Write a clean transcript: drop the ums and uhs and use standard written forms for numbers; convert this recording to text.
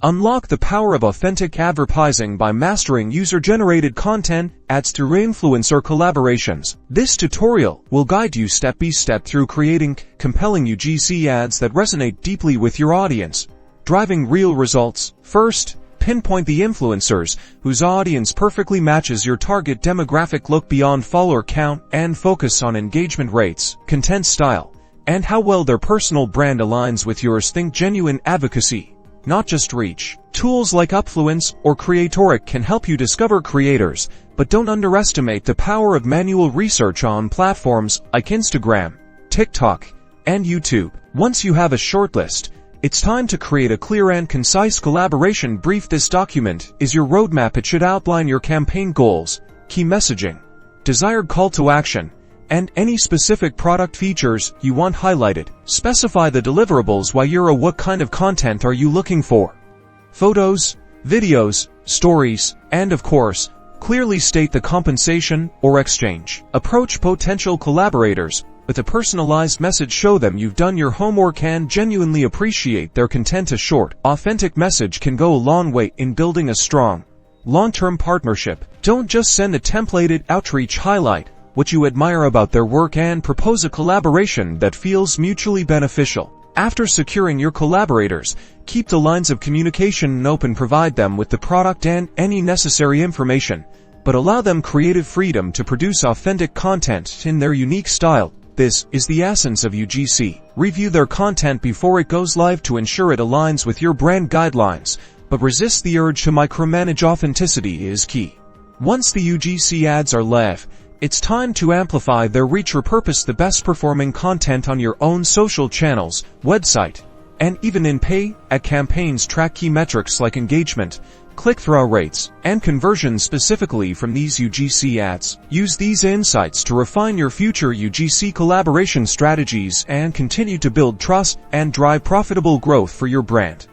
Unlock the power of authentic advertising by mastering user-generated content ads through influencer collaborations. This tutorial will guide you step by step through creating compelling UGC ads that resonate deeply with your audience, driving real results. First, pinpoint the influencers whose audience perfectly matches your target demographic. Look beyond follower count and focus on engagement rates, content style, and how well their personal brand aligns with yours. Think genuine advocacy, not just reach. Tools like Upfluence or Creatoric can help you discover creators, but don't underestimate the power of manual research on platforms like Instagram, TikTok, and YouTube. Once you have a shortlist, it's time to create a clear and concise collaboration brief. This document is your roadmap. It should outline your campaign goals, key messaging, desired call to action, and any specific product features you want highlighted. Specify the deliverables. Why you're what kind of content are you looking for? Photos, videos, stories, and of course, clearly state the compensation or exchange. Approach potential collaborators with a personalized message. Show them you've done your homework and genuinely appreciate their content. A short, authentic message can go a long way in building a strong, long-term partnership. Don't just send a templated outreach. Highlight what you admire about their work and propose a collaboration that feels mutually beneficial. After securing your collaborators, keep the lines of communication open. Provide them with the product and any necessary information, but allow them creative freedom to produce authentic content in their unique style. This is the essence of UGC. Review their content before it goes live to ensure it aligns with your brand guidelines, but resist the urge to micromanage. Authenticity is key. Once the UGC ads are live, it's time to amplify their reach. Repurpose the best performing content on your own social channels, website, and even in pay ad campaigns. Track key metrics like engagement, click-through rates, and conversion specifically from these UGC ads. Use these insights to refine your future UGC collaboration strategies and continue to build trust and drive profitable growth for your brand.